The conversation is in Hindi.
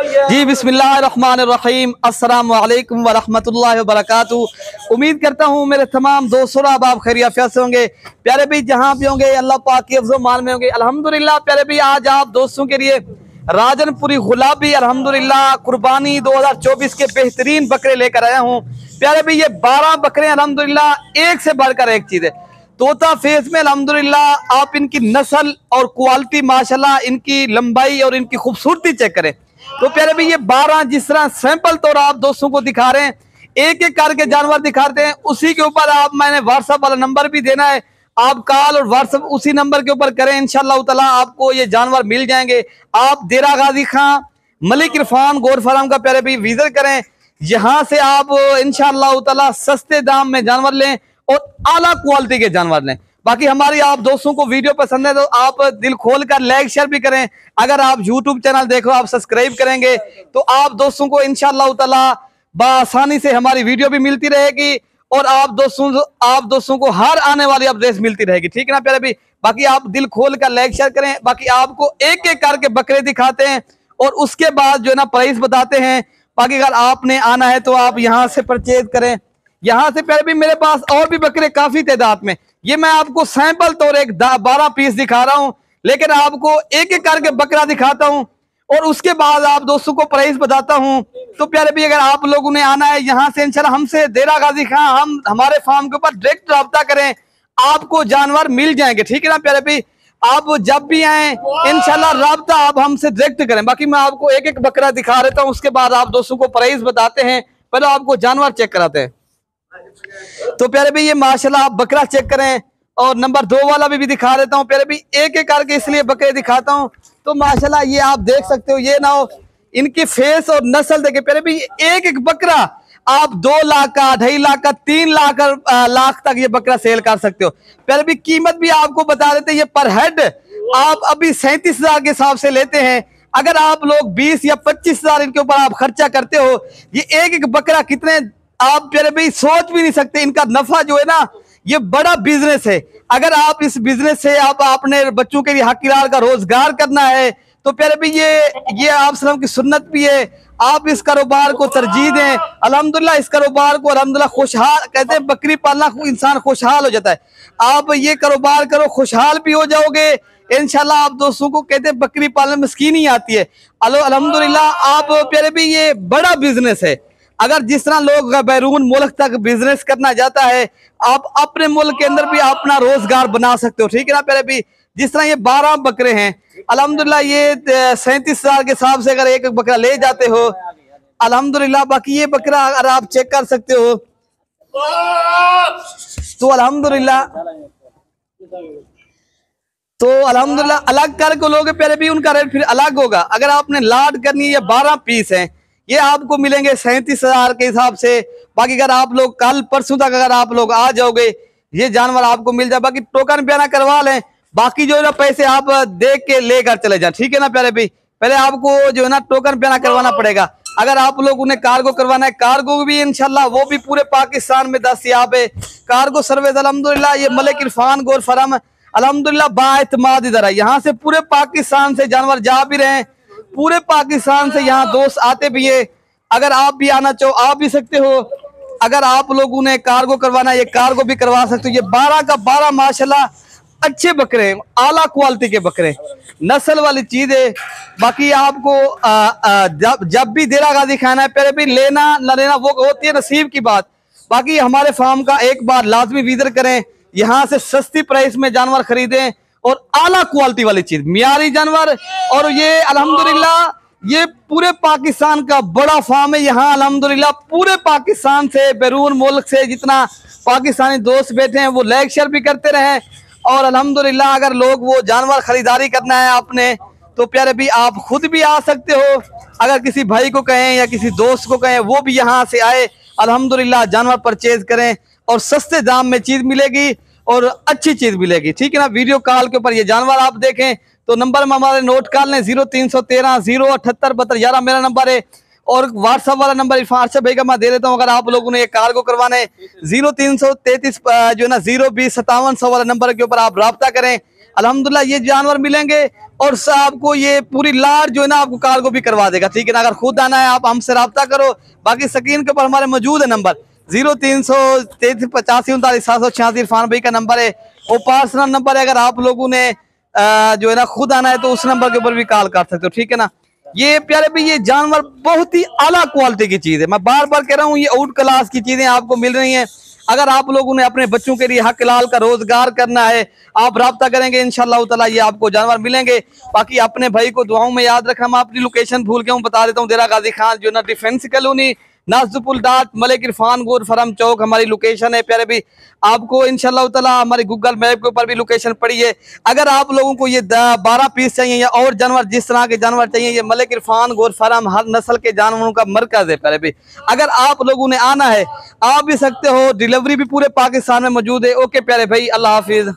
जी बिस्मिल्लाहिर्रहमानिर्रहीम, अस्सलामु अलैकुम वरहमतुल्लाहि वबरकातुहू। उम्मीद करता हूँ मेरे तमाम दोस्तों आप खैरियत से होंगे। प्यारे भाई जहाँ भी होंगे अल्लाह पाक के अफ़ज़ल मान में होंगे अल्हम्दुलिल्लाह। प्यारे भाई आज आप दोस्तों के लिए राजनपुरी गुलाबी अल्हम्दुलिल्लाह कुर्बानी 2024 के बेहतरीन बकरे लेकर आया हूँ। प्यारे भाई ये 12 बकरे अल्हम्दुलिल्लाह एक से बढ़कर एक चीज़ है। तोता फेस में अल्हम्दुलिल्लाह आप इनकी नस्ल और क्वालिटी माशाल्लाह, इनकी लंबाई और इनकी खूबसूरती चेक करें। तो प्यारे भाई ये 12 जिस तरह सैंपल तौर आप दोस्तों को दिखा रहे हैं, एक एक करके जानवर दिखाते हैं। उसी के ऊपर आप मैंने व्हाट्सएप वाला नंबर भी देना है, आप कॉल और व्हाट्सएप उसी नंबर के ऊपर करें, इंशाल्लाह ताला आपको ये जानवर मिल जाएंगे। आप देरा गाजी खां मलिक इरफान गोर फार्म का प्यारे भाई विजिट करें, यहाँ से आप इंशाल्लाह ताला सस्ते दाम में जानवर लें और आला क्वालिटी के जानवर लें। बाकी हमारी आप दोस्तों को वीडियो पसंद है तो आप दिल खोल कर लाइक शेयर भी करें। अगर आप यूट्यूब चैनल देखो आप सब्सक्राइब करेंगे तो आप दोस्तों को इंशाल्लाह ताला बआसानी से हमारी वीडियो भी मिलती रहेगी और आप दोस्तों को हर आने वाली अपडेट मिलती रहेगी। ठीक है ना प्यारे भाई। बाकी आप दिल खोल कर लाइक शेयर करें। बाकी आपको एक एक करके बकरे दिखाते हैं और उसके बाद जो है ना प्राइस बताते हैं। बाकी अगर आपने आना है तो आप यहाँ से परचेज करें। यहाँ से प्यारे भाई मेरे पास और भी बकरे काफी तादाद में, ये मैं आपको सैंपल तौर एक 12 पीस दिखा रहा हूँ, लेकिन आपको एक एक करके बकरा दिखाता हूँ और उसके बाद आप दोस्तों को प्राइस बताता हूँ। तो प्यारे भाई अगर आप लोगों ने आना है यहाँ से इंशाल्लाह हमसे देरा गाजी खां हमारे फार्म के ऊपर डायरेक्ट रब्ता करें, आपको जानवर मिल जाएंगे। ठीक है ना प्यारे भाई। आप जब भी आए इंशाल्लाह रब्ता आप हमसे डायरेक्ट करें। बाकी मैं आपको एक एक बकरा दिखा देता हूँ, उसके बाद आप दोस्तों को प्राइस बताते हैं, पहले आपको जानवर चेक कराते हैं। तो प्यारे भाई ये माशाल्लाह आप बकरा चेक करें और नंबर 2 वाला भी दिखा देता हूँ। प्यारे भाई एक एक करके इसलिए बकरे दिखाता हूँ तो माशाल्लाह ये आप देख सकते हो, ये ना हो इनकी फेस और नस्ल देखे। प्यारे भाई एक एक बकरा आप 2 लाख का 2.5 लाख का 3 लाख तक ये बकरा सेल कर सकते हो। प्यारे भाई कीमत भी आपको बता देते हैं, ये पर हेड आप अभी 37,000 के हिसाब से लेते हैं। अगर आप लोग 20 या 25,000 इनके ऊपर आप खर्चा करते हो, ये एक एक बकरा कितने आप प्यारे भाई सोच भी नहीं सकते। इनका नफा जो है ना ये बड़ा बिजनेस है। अगर आप इस बिजनेस से आप अपने बच्चों के लिए हकीरार का रोजगार करना है तो प्यारे भाई ये आप सलाम की सुन्नत भी है। आप इस कारोबार को तरजीह दें। अल्हम्दुलिल्लाह इस कारोबार को अल्हम्दुलिल्लाह खुशहाल कहते हैं, बकरी पालना इंसान खुशहाल हो जाता है। आप ये कारोबार करो खुशहाल भी हो जाओगे इंशाल्लाह। आप दोस्तों को कहते हैं बकरी पालने में मस्कीनी आती है। अल्हम्दुलिल्लाह आप प्यारे भाई ये बड़ा बिजनेस है। अगर जिस तरह लोग बैरून मुल्क तक बिजनेस करना जाता है, आप अपने मुल्क के अंदर भी अपना रोजगार बना सकते हो। ठीक है ना प्यारे भाई। जिस तरह ये 12 बकरे हैं अल्हम्दुलिल्लाह, ये 37,000 के हिसाब से अगर एक बकरा ले जाते हो अल्हम्दुलिल्लाह। बाकी ये बकरा अगर आप चेक कर सकते हो तो अल्हम्दुलिल्लाह अलग करके लोगे प्यारे भाई, उनका रेट फिर अलग होगा। अगर आपने लाड करनी है, ये 12 पीस हैं, ये आपको मिलेंगे 37,000 के हिसाब से। बाकी अगर आप लोग कल परसों तक अगर आप लोग आ जाओगे ये जानवर आपको मिल जाए। बाकी टोकन बयाना करवा लें, बाकी जो है ना पैसे आप देख के लेकर चले जाए। ठीक है ना प्यारे भाई। पहले आपको जो है ना टोकन बयाना करवाना पड़ेगा। अगर आप लोग उन्हें कार्गो करवाना है, कार्गो भी इंशाल्लाह वो भी पूरे पाकिस्तान में दस्तयाब है। कार्गो सर्विस अल्हम्दुलिल्लाह ये मलिक इरफान गोर फार्म अल्हम्दुलिल्लाह बाएतमाद इधर है। यहाँ से पूरे पाकिस्तान से जानवर जा भी रहे हैं, पूरे पाकिस्तान से यहाँ दोस्त आते भी है। अगर आप भी आना चाहो आप भी सकते हो। अगर आप लोगों ने कार्गो करवाना है ये कार्गो भी करवा सकते हो। ये 12 का 12 माशाल्लाह अच्छे बकरे हैं, आला क्वालिटी के बकरे, नस्ल वाली चीज है। बाकी आपको जब भी देरा गाजी खाना है प्यारे भाई, लेना ना लेना वो होती है नसीब की बात। बाकी हमारे फार्म का एक बार लाजमी विजिट करें, यहाँ से सस्ती प्राइस में जानवर खरीदें और आला क्वालिटी वाली चीज मियारी जानवर। और ये अल्हम्दुलिल्लाह ये पूरे पाकिस्तान का बड़ा फार्म है। यहाँ अल्हम्दुलिल्लाह पूरे पाकिस्तान से बैरून मुल्क से जितना पाकिस्तानी दोस्त बैठे हैं वो लाइक शेयर भी करते रहे। और अल्हम्दुलिल्लाह अगर लोग वो जानवर खरीदारी करना है आपने तो प्यारे भी आप खुद भी आ सकते हो। अगर किसी भाई को कहें या किसी दोस्त को कहें वो भी यहाँ से आए, अल्हम्दुलिल्लाह जानवर परचेज करें और सस्ते दाम में चीज मिलेगी और अच्छी चीज मिलेगी। ठीक है ना। वीडियो कॉल के ऊपर ये जानवर आप देखें तो नंबर में हमारे नोट कर लें 0313 078 7211 मेरा नंबर है। और व्हाट्सएप वाला नंबर इरफान अर्शद भाई का मैं दे देता हूँ। अगर आप लोगों ने ये कार्गो करवाना है 0333 जो है ना 020 5700 वाला नंबर के ऊपर आप राब्ता करें। अल्हम्दुलिल्लाह ये जानवर मिलेंगे और आपको ये पूरी लाट जो है ना आपको कार्गो भी करवा देगा, ठीक है ना। अगर खुद आना है आप हमसे रब्ता करो, बाकी स्क्रीन के ऊपर हमारे मौजूद है नंबर 0383 इरफान भाई का नंबर है, वो पर्सनल नंबर है। अगर आप लोगों ने जो है ना खुद आना है तो उस नंबर के ऊपर भी कॉल कर सकते हो, ठीक है ना। ये प्यारे भाई ये जानवर बहुत ही आला क्वालिटी की चीज है, मैं बार बार कह रहा हूँ, ये आउट क्लास की चीजें आपको मिल रही हैं। अगर आप लोगों ने अपने बच्चों के लिए हक लाल का रोजगार करना है, आप राब्ता करेंगे इंशाअल्लाह ताला ये आपको जानवर मिलेंगे। बाकी अपने भाई को दुआओं में याद रखना। मैं अपनी लोकेशन भूल गया हूँ, बता देता हूँ। देरा गाजी खान जो ना डिफेंस कॉलोनी, नाजुपुल डाट, मलिक इरफान गोर फरम चौक हमारी लोकेशन है प्यारे भाई। आपको इंशाअल्लाह ताला हमारे गूगल मैप के ऊपर भी लोकेशन पड़ी है। अगर आप लोगों को ये 12 पीस चाहिए या और जानवर, जिस तरह के जानवर चाहिए, ये मलिक इरफान गोर फरम हर नस्ल के जानवरों का मरकज है प्यारे भाई। अगर आप लोगों ने आना है आ भी सकते हो, डिलीवरी भी पूरे पाकिस्तान में मौजूद है। ओके प्यारे भाई, अल्लाह हाफिज।